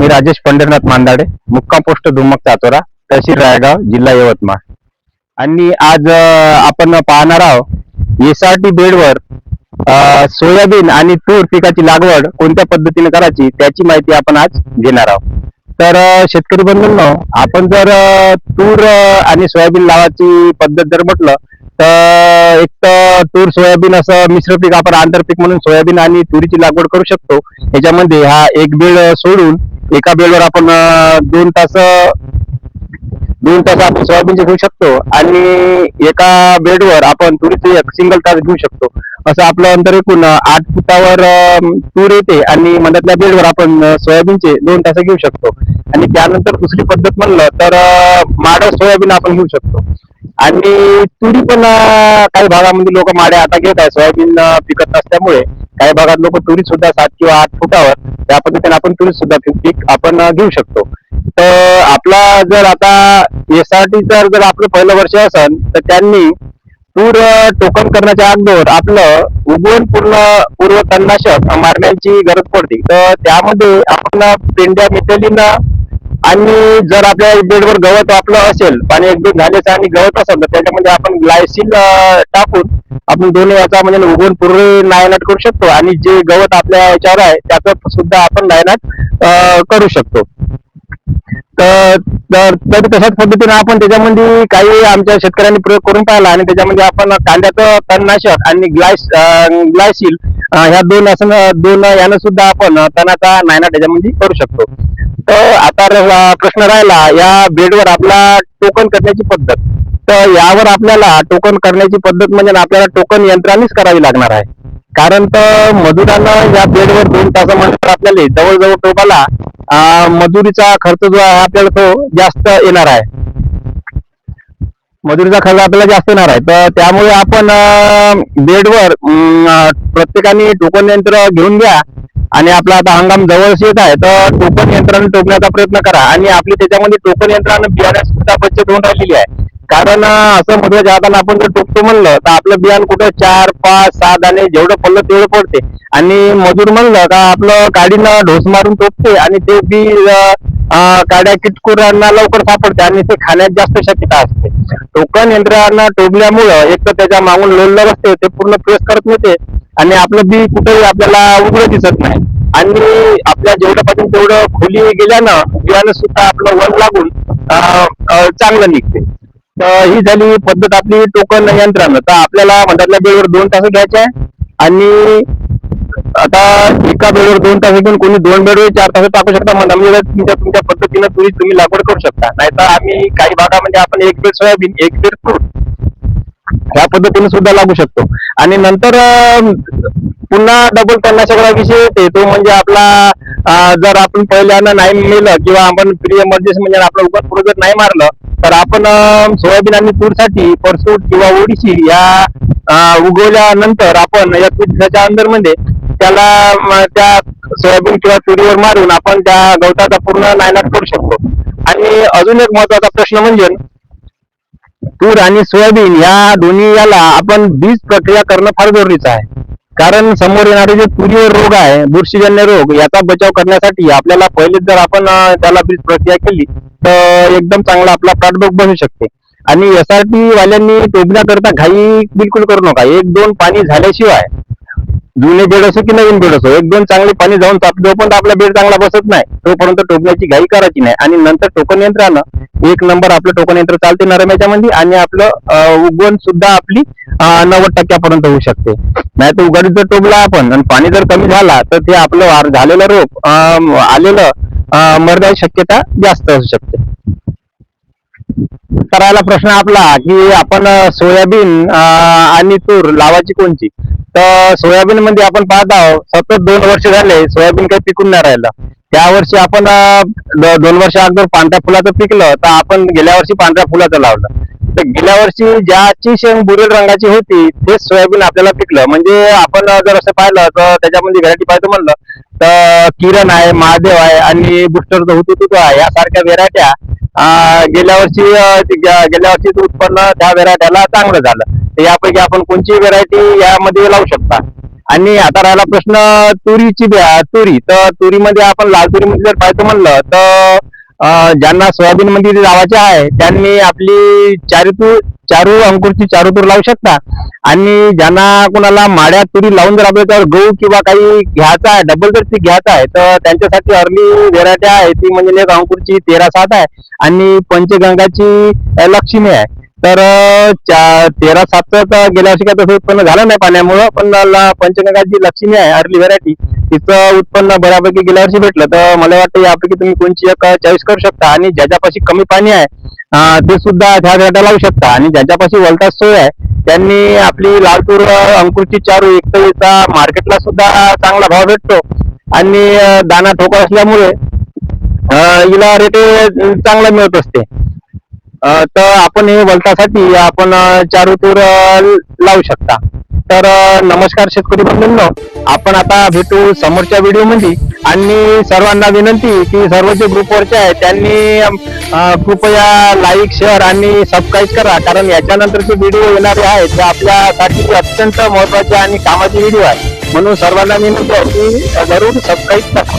मी राजेश पंढरनाथ मांदाडे, मुक्काम पोस्ट धुमक चाचोरा, तहसील रायगाव, जिल्हा यवतमाळ. आणि आज आपण पाहणार आहोत एसआरटी बेडवर सोयाबीन आणि तूर पिकाची लागवड कोणत्या पद्धतीने करायची त्याची माहिती आपण आज घेणार आहोत. तर शेतकरी बंधूंनो, आपण जर तूर आणि सोयाबीन लावायची पद्धत जर म्हटलं तर एक तर तूर सोयाबीन असं मिश्र पीक आपण आंतरपीक म्हणून सोयाबीन आणि तुरीची लागवड करू शकतो. याच्यामध्ये हा एक बेड सोडून एका बेडवर आपण दोन तास आपण सोयाबीनचे घेऊ शकतो आणि एका बेडवर आपण तुरीचे एक सिंगल तास घेऊ शकतो. असं आपलं अंतर एकूण 8 फुटावर तूर येते आणि मधातल्या बेडवर आपण सोयाबीनचे 2 तास घेऊ शकतो. आणि त्यानंतर दुसरी पद्धत म्हणलं तर माडं सोयाबीन आपण घेऊ शकतो. आणि तुरी पण काही भागामध्ये लोक माड्या आता घेत आहे, सोयाबीन पिकत नसल्यामुळे काही भागात लोक तुरी सुद्धा 7 किंवा 8 फुटावर त्या पद्धतीने आपण तुरी सुद्धा पीक आपण घेऊ शकतो. तर आपला जर आता एसआरटी जर आपलं पहिलं वर्ष असेल तर त्यांनी तूर टोकन करण्याच्या अगोदर आपलं उगवण पूर्व तणनाशक मारण्याची गरज पडते. तर त्यामध्ये आपण पेंड्या मिथेलिन आणि जर आपल्या बेडवर गवत आपलं असेल, पाणी एकदम झाल्याचं आणि गवत असेल तर त्याच्यामध्ये आपण ग्लायसिल टाकून आपण दोन्ही याचा म्हणजे उगवण पूर्व नायनाट करू शकतो आणि जे गवत आपल्या याच्यावर आहे त्याचं सुद्धा आपण नायनाट करू शकतो. तर तशाच पद्धतीने आपण त्याच्यामध्ये काही आमच्या शेतकऱ्यांनी प्रयोग करून पाहिला आणि त्याच्यामध्ये आपण कांद्याचं तणनाशक आणि ग्लायसिल ह्या दोन यानं सुद्धा आपण तणाचा नायनाट त्याच्यामध्ये करू शकतो. तर आता प्रश्न राहिला या बेडवर आपला टोकन करण्याची पद्धत. तर यावर आपल्याला टोकन करण्याची पद्धत म्हणजे आपल्याला टोकन यंत्रानेच करावी लागणार आहे. कारण तर मजुरानं या बेडवर 2 तासानंतर आपल्याला जवळजवळ टोकाला मजुरीचा खर्च जो आहे आपल्याला तो जास्त येणार आहे. मजुरीचा खर्च आपल्याला जास्त येणार आहे. तर त्यामुळे आपण बेडवर प्रत्येकाने टोकन यंत्र घेऊन घ्या आणि आपला आता हंगाम जवळच येत आहे तर टोकन यंत्राने टोकण्याचा प्रयत्न करा. आणि आपली त्याच्यामध्ये टोकन यंत्रानं बियाण्यात सुद्धा बचत होऊन राहिलेली आहे. कारण असं महत्वाच्या हाताने आपण जर टोकतो म्हणलं तर आपलं बियाण कुठं 4, 5, 6 दाणे जेवढं पडलं तेवढं पडते आणि मजूर म्हणलं का आपलं काडीनं ढोस मारून टोकते आणि ते बी काड्या किटकुरांना लवकर सापडते आणि ते खाण्यात जास्त शक्यता असते. टोकन यंत्रानं टोकल्यामुळं एक तर त्याच्या मागून लोलर असते ते पूर्ण प्रेस करत नेते आणि आपलं बी कुठेही आपल्याला उघडं दिसत नाही आणि आपल्या जेवढं पाहिजे तेवढं खोली गेल्यानं बियाणं सुद्धा आपलं वन लागून चांगलं निघते. तर ही झाली पद्धत आपली टोकन यंत्रानं. तर आपल्याला मधातल्या बेडवर 2 तास घ्यायचे आहे आणि आता एका बेडवर 2 तास घेऊन कोणी 2 बेडवर 4 तास टाकू शकता. म्हणजे तुमच्या पद्धतीनं तुम्ही लागवड करू शकता. नाहीतर आम्ही काही भागामध्ये आपण एक बेड सोयाबीन एक बेड तूर ह्या पद्धतीने सुद्धा लागू शकतो. आणि नंतर पुन्हा डबल तणनाशकाचा विषय येते तो म्हणजे आपला जर आपण पहिल्यानं नाही मिळलं किंवा आपण प्री एमर्जन्सी म्हणजे आपलं उगवण पूर्व जर नाही मारलं तर आपण सोयाबीन आणि तूरसाठी परसूट किंवा ओडिशी या उगवल्यानंतर आपण या दिवसाच्या अंदर मध्ये त्याला त्या सोयाबीन किंवा तुरीवर मारून आपण त्या गवताचा पूर्ण नायनाट करू शकतो. आणि अजून एक महत्वाचा प्रश्न म्हणजे तूर आणि सोयाबीन या दोन्ही याला आपण बीज प्रक्रिया करणं फार जरुरीचं आहे. कारण समोर येणारे जे तुरीवर रोग आहे, बुरशीजन्य रोग, याचा बचाव करण्यासाठी आपल्याला पहिलेच जर आपण त्याला बीज प्रक्रिया केली तर एकदम चांगला आपला प्रादुर्भाव बसू शकते. आणि एसआरटी वाल्यांनी टोकण्याकरता घाई बिलकुल करू नका. 1-2 पाणी झाल्याशिवाय जुने बेड असो की नवीन बेड असो 1-2 चांगले पाणी जाऊन जोपर्यंत आपला बेड चांगला बसत नाही तोपर्यंत टोकण्याची घाई करायची नाही. आणि नंतर टोकन यंत्रानं 1 नंबर आपलं टोकन यंत्र चालते नरम याच्यामध्ये आणि आपलं उगवण सुद्धा आपली 90% होऊ शकते. नाही तर उघडीत जर टोकला आपण आणि पाणी जर कमी झाला तर ते आपलं झालेलं रोग आलेलं मरण्याची शक्यता जास्त असू शकते. करायला प्रश्न आपला की आपण सोयाबीन आणि तूर लावायची कोणची. तर सोयाबीन मध्ये आपण पाहत आहोत सतत 2 वर्ष झाले सोयाबीन काही पिकून नाही राहिलं. त्या वर्षी आपण 2 वर्ष अगोदर पांढऱ्या फुलाचं पिकलं तर आपण गेल्या वर्षी पांढऱ्या फुलाचं लावलं. तर गेल्या वर्षी ज्याची शेंग बुरेल रंगाची होती तेच सोयाबीन आपल्याला पिकलं. म्हणजे आपण जर असं पाहिलं तर त्याच्यामध्ये व्हेरायटी पाहायचं म्हणलं तर किरण आहे, महादेव आहे आणि बुस्टर हुतुतू आहे यासारख्या व्हेरायट्या गेल्या वर्षीचं उत्पन्न त्या व्हेरायट्याला चांगलं झालं. तर यापैकी आपण कोणची व्हेरायटी यामध्ये लावू शकता. आणि आता राहिला प्रश्न तुरीची तुरी. तर तुरीमध्ये आपण लाल तुरीमध्ये जर पाहायचं म्हणलं तर ज्यांना सोयाबीन मध्ये लावायचे आहे त्यांनी आपली चारू अंकुरची चारू तूर लावू शकता. आणि ज्यांना कोणाला माड्या तुरी लावून जर आपल्याला गहू किंवा काही घ्यायचा आहे, डबल जर पीक घ्यायचं आहे, तर त्यांच्यासाठी अर्ली व्हेरायटी आहे ती म्हणजे एक अंकुरची 13-7 आहे आणि पंचगंगाची लक्ष्मी आहे. तर 13-7 तर गेल्या वर्षी काय तसं उत्पन्न झालं नाही पाण्यामुळं, पण पंचगंगाची लक्ष्मी आहे अर्ली व्हेरायटी, तिचं उत्पन्न बऱ्यापैकी गेल्या वर्षी भेटलं. तर मला वाटतं यापैकी तुम्ही कोणची एक चॉईस करू शकता. आणि ज्याच्यापाशी कमी पाणी आहे ते सुद्धा त्या व्हेरायटी लावू शकता. आणि ज्याच्यापाशी वलताच सोय आहे त्यांनी आपली लाल तूर अंकुरची चारू एक तर याचा मार्केटला सुद्धा चांगला भाव भेटतो आणि दाना ठोका असल्यामुळे हिला रेट चांगला मिळत असते. तर आपण हे वलतासाठी आपण चारू तूर लावू शकता. तर नमस्कार शेतकरी बंधूंनो, आपण आता भेटू समोरच्या व्हिडिओ मध्ये. आणि सर्वांना विनंती की सर्व जे ग्रुपवरचे आहेत त्यांनी कृपया लाईक, शेअर आणि सबस्क्राईब करा, कारण याच्यानंतरचे व्हिडिओ येणारे आहेत ते आपल्यासाठी अत्यंत महत्वाचे आणि कामाचे व्हिडिओ आहे. म्हणून सर्वांना विनंती आहे की जरूर सबस्क्राईब करा.